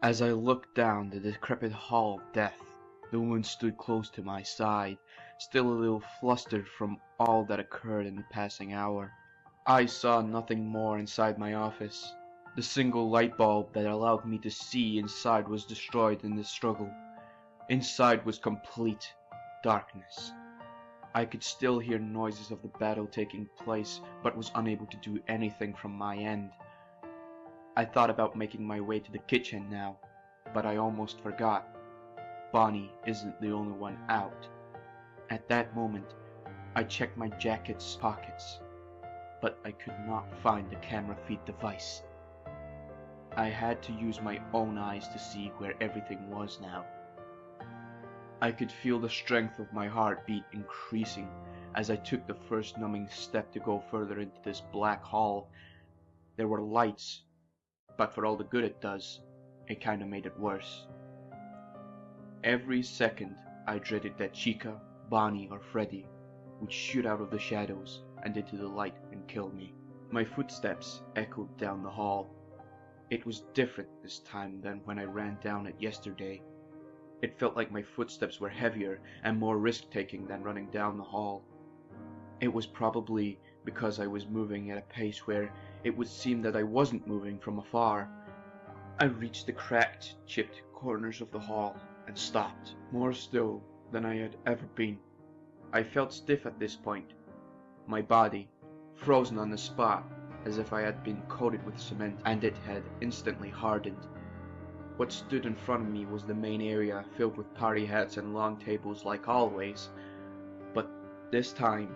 As I looked down the decrepit hall of death, the woman stood close to my side, still a little flustered from all that occurred in the passing hour. I saw nothing more inside my office. The single light bulb that allowed me to see inside was destroyed in the struggle. Inside was complete darkness. I could still hear noises of the battle taking place, but was unable to do anything from my end. I thought about making my way to the kitchen now, but I almost forgot. Bonnie isn't the only one out. At that moment, I checked my jacket's pockets, but I could not find the camera feed device. I had to use my own eyes to see where everything was now. I could feel the strength of my heartbeat increasing as I took the first numbing step to go further into this black hall. There were lights, but for all the good it does, it kinda made it worse. Every second I dreaded that Chica, Bonnie, or Freddy would shoot out of the shadows and into the light and kill me. My footsteps echoed down the hall. It was different this time than when I ran down it yesterday. It felt like my footsteps were heavier and more risk-taking than running down the hall. It was probably because I was moving at a pace where it would seem that I wasn't moving from afar. I reached the cracked, chipped corners of the hall and stopped, more still than I had ever been. I felt stiff at this point, my body frozen on the spot as if I had been coated with cement and it had instantly hardened. What stood in front of me was the main area filled with party hats and long tables like always, but this time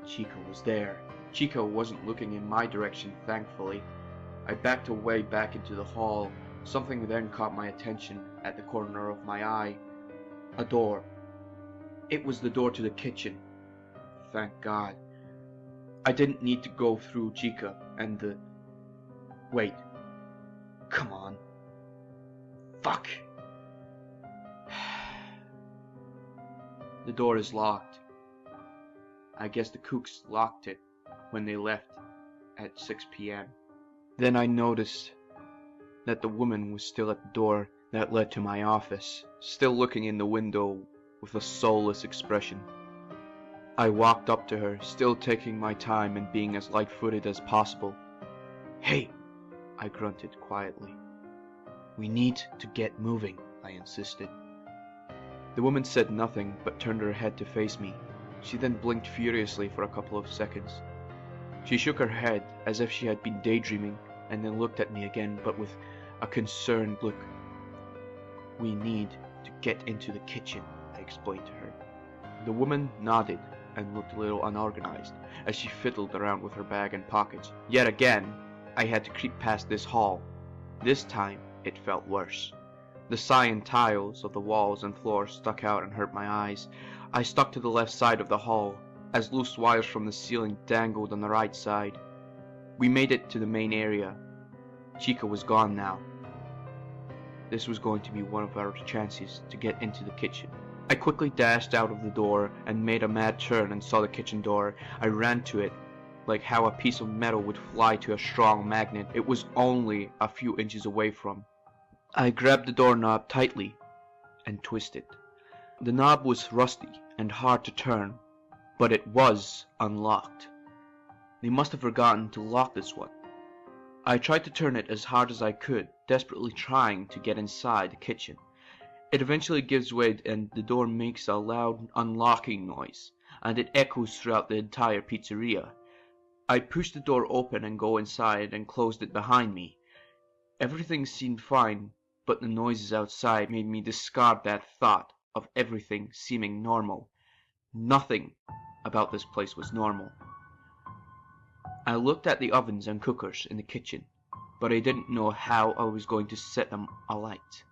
Chica was there. Chica wasn't looking in my direction, thankfully. I backed away back into the hall. Something then caught my attention at the corner of my eye. A door. It was the door to the kitchen. Thank God. I didn't need to go through Chica and the... Wait. Come on. Fuck. The door is locked. I guess the cooks locked it when they left at 6 p.m. Then I noticed that the woman was still at the door that led to my office, still looking in the window with a soulless expression. I walked up to her, still taking my time and being as light-footed as possible. "Hey," I grunted quietly. "We need to get moving," I insisted. The woman said nothing but turned her head to face me. She then blinked furiously for a couple of seconds. She shook her head as if she had been daydreaming and then looked at me again, but with a concerned look. "We need to get into the kitchen," I explained to her. The woman nodded and looked a little unorganized as she fiddled around with her bag and pockets. Yet again, I had to creep past this hall. This time, it felt worse. The cyan tiles of the walls and floor stuck out and hurt my eyes. I stuck to the left side of the hall, as loose wires from the ceiling dangled on the right side. We made it to the main area. Chica was gone now. This was going to be one of our chances to get into the kitchen. I quickly dashed out of the door and made a mad turn and saw the kitchen door. I ran to it, like how a piece of metal would fly to a strong magnet it was only a few inches away from. I grabbed the doorknob tightly and twisted. The knob was rusty and hard to turn, but it was unlocked. They must have forgotten to lock this one. I tried to turn it as hard as I could, desperately trying to get inside the kitchen. It eventually gives way and the door makes a loud unlocking noise, and it echoes throughout the entire pizzeria. I pushed the door open and go inside and closed it behind me. Everything seemed fine, but the noises outside made me discard that thought of everything seeming normal. Nothing about this place was normal. I looked at the ovens and cookers in the kitchen, but I didn't know how I was going to set them alight.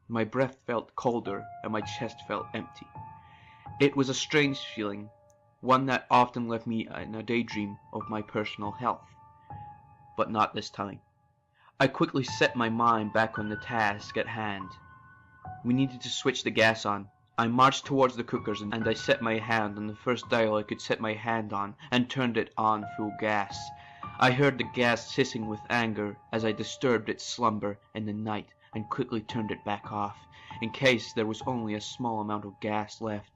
My breath felt colder and my chest felt empty. It was a strange feeling, one that often left me in a daydream of my personal health. But not this time. I quickly set my mind back on the task at hand. We needed to switch the gas on. I marched towards the cookers and I set my hand on the first dial I could set my hand on and turned it on full gas. I heard the gas hissing with anger as I disturbed its slumber in the night and quickly turned it back off, in case there was only a small amount of gas left.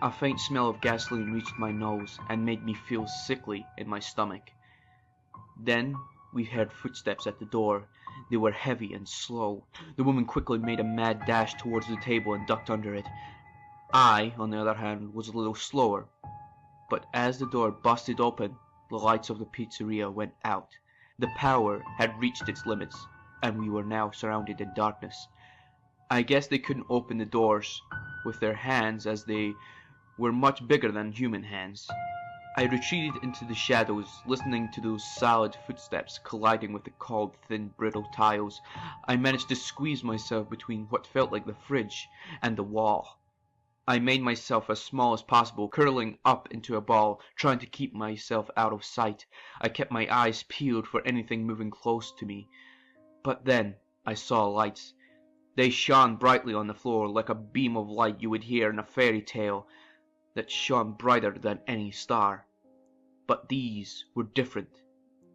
A faint smell of gasoline reached my nose and made me feel sickly in my stomach. Then we heard footsteps at the door. They were heavy and slow. The woman quickly made a mad dash towards the table and ducked under it. I, on the other hand, was a little slower. But as the door busted open, the lights of the pizzeria went out. The power had reached its limits, and we were now surrounded in darkness. I guess they couldn't open the doors with their hands, as they were much bigger than human hands. I retreated into the shadows, listening to those solid footsteps colliding with the cold, thin, brittle tiles. I managed to squeeze myself between what felt like the fridge and the wall. I made myself as small as possible, curling up into a ball, trying to keep myself out of sight. I kept my eyes peeled for anything moving close to me. But then I saw lights. They shone brightly on the floor, like a beam of light you would hear in a fairy tale, that shone brighter than any star. But these were different.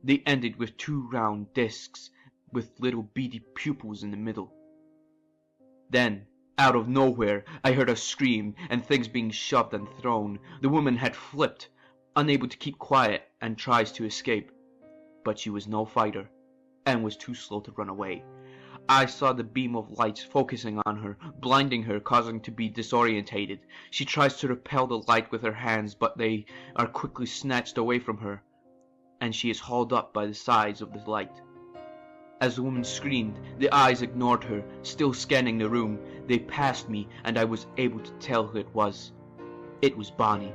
They ended with 2 round discs with little beady pupils in the middle. Then, out of nowhere, I heard a scream and things being shoved and thrown. The woman had flipped, unable to keep quiet, and tries to escape. But she was no fighter, and was too slow to run away. I saw the beam of lights focusing on her, blinding her, causing her to be disorientated. She tries to repel the light with her hands, but they are quickly snatched away from her, and she is hauled up by the sides of the light. As the woman screamed, the eyes ignored her, still scanning the room. They passed me, and I was able to tell who it was. It was Bonnie.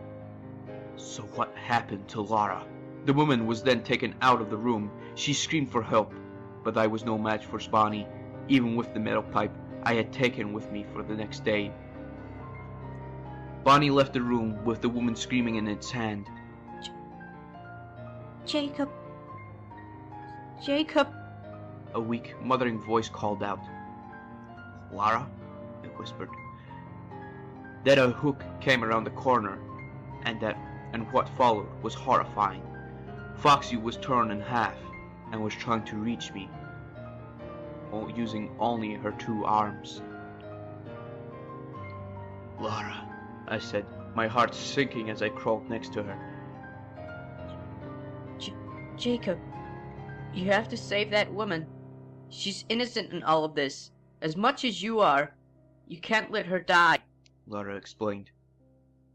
So what happened to Laura? The woman was then taken out of the room. She screamed for help, but I was no match for Bonnie, even with the metal pipe I had taken with me for the next day. Bonnie left the room with the woman screaming in its hand. Jacob. Jacob. A weak, mothering voice called out. Lara? I whispered. Then a hook came around the corner, and what followed was horrifying. Foxy was torn in half and was trying to reach me, using only her 2 arms. Lara, I said, my heart sinking as I crawled next to her. Jacob, you have to save that woman. She's innocent in all of this, as much as you are. You can't let her die. Lara explained.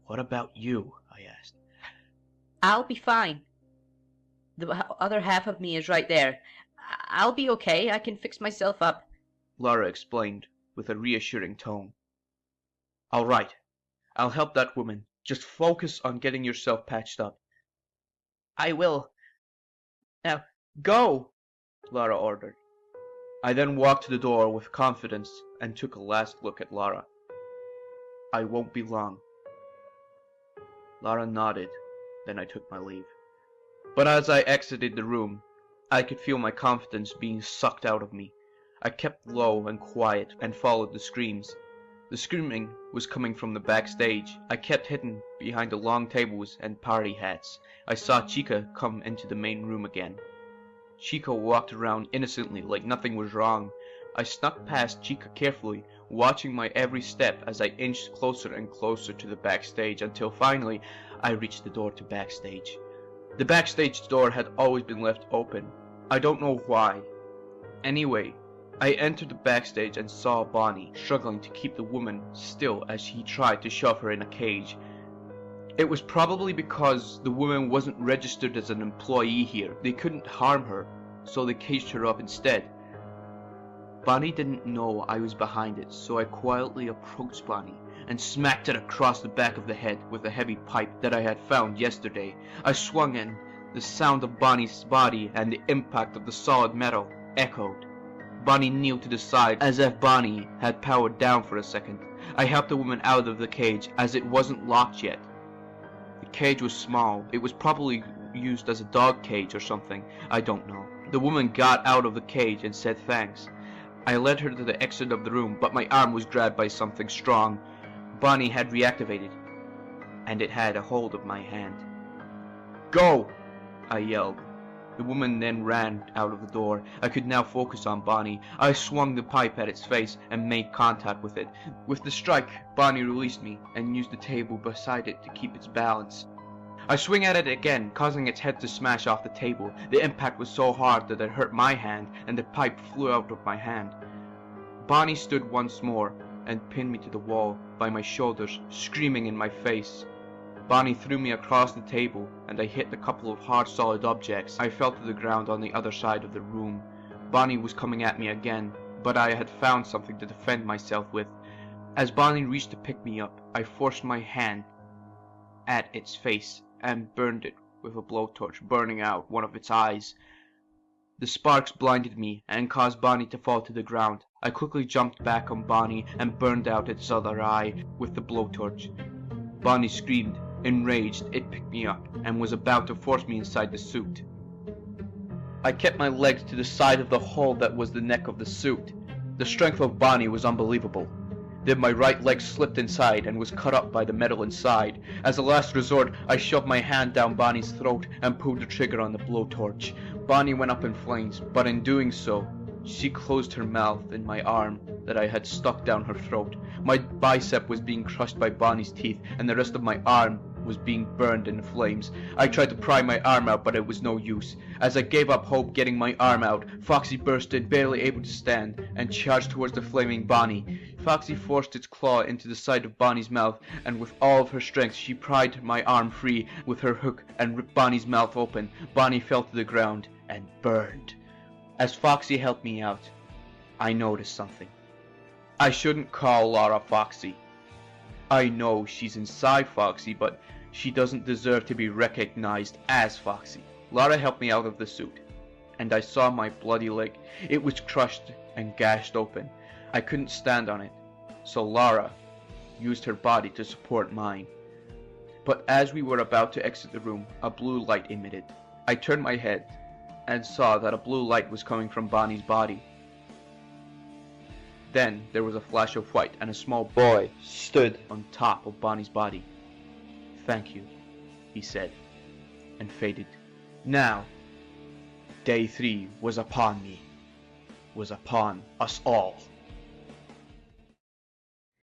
What about you? I asked. I'll be fine. The other half of me is right there. I'll be okay. I can fix myself up. Lara explained with a reassuring tone. All right. I'll help that woman. Just focus on getting yourself patched up. I will. Now, go, Lara ordered. I then walked to the door with confidence and took a last look at Lara. I won't be long. Lara nodded, then I took my leave. But as I exited the room, I could feel my confidence being sucked out of me. I kept low and quiet and followed the screams. The screaming was coming from the backstage. I kept hidden behind the long tables and party hats. I saw Chica come into the main room again. Chica walked around innocently like nothing was wrong. I snuck past Chica carefully, watching my every step as I inched closer and closer to the backstage until finally I reached the door to backstage. The backstage door had always been left open. I don't know why. Anyway, I entered the backstage and saw Bonnie struggling to keep the woman still as he tried to shove her in a cage. It was probably because the woman wasn't registered as an employee here. They couldn't harm her, so they caged her up instead. Bonnie didn't know I was behind it, so I quietly approached Bonnie and smacked it across the back of the head with a heavy pipe that I had found yesterday. I swung and the sound of Bonnie's body and the impact of the solid metal echoed. Bonnie kneeled to the side as if Bonnie had powered down for a second. I helped the woman out of the cage as it wasn't locked yet. The cage was small. It was probably used as a dog cage or something. I don't know. The woman got out of the cage and said thanks. I led her to the exit of the room, but my arm was grabbed by something strong. Bonnie had reactivated, and it had a hold of my hand. Go! I yelled. The woman then ran out of the door. I could now focus on Bonnie. I swung the pipe at its face and made contact with it. With the strike, Bonnie released me and used the table beside it to keep its balance. I swing at it again, causing its head to smash off the table. The impact was so hard that it hurt my hand, and the pipe flew out of my hand. Bonnie stood once more and pinned me to the wall by my shoulders, screaming in my face. Bonnie threw me across the table, and I hit a couple of hard solid objects. I fell to the ground on the other side of the room. Bonnie was coming at me again, but I had found something to defend myself with. As Bonnie reached to pick me up, I forced my hand at its face and burned it with a blowtorch, burning out one of its eyes. The sparks blinded me and caused Bonnie to fall to the ground. I quickly jumped back on Bonnie and burned out its other eye with the blowtorch. Bonnie screamed. Enraged, it picked me up and was about to force me inside the suit. I kept my legs to the side of the hole that was the neck of the suit. The strength of Bonnie was unbelievable. Then my right leg slipped inside and was cut up by the metal inside. As a last resort, I shoved my hand down Bonnie's throat and pulled the trigger on the blowtorch. Bonnie went up in flames, but in doing so, she closed her mouth in my arm that I had stuck down her throat. My bicep was being crushed by Bonnie's teeth, and the rest of my arm was being burned in the flames. I tried to pry my arm out, but it was no use. As I gave up hope getting my arm out, Foxy burst in, barely able to stand, and charged towards the flaming Bonnie. Foxy forced its claw into the side of Bonnie's mouth, and with all of her strength she pried my arm free with her hook and ripped Bonnie's mouth open. Bonnie fell to the ground and burned. As Foxy helped me out, I noticed something. I shouldn't call Laura Foxy. I know she's inside Foxy, but she doesn't deserve to be recognized as Foxy. Laura helped me out of the suit, and I saw my bloody leg. It was crushed and gashed open. I couldn't stand on it, so Laura used her body to support mine. But as we were about to exit the room, a blue light emitted. I turned my head and saw that a blue light was coming from Bonnie's body. Then there was a flash of white and a small boy stood on top of Bonnie's body. "Thank you," he said, and faded. Now, day 3 was upon me, was upon us all.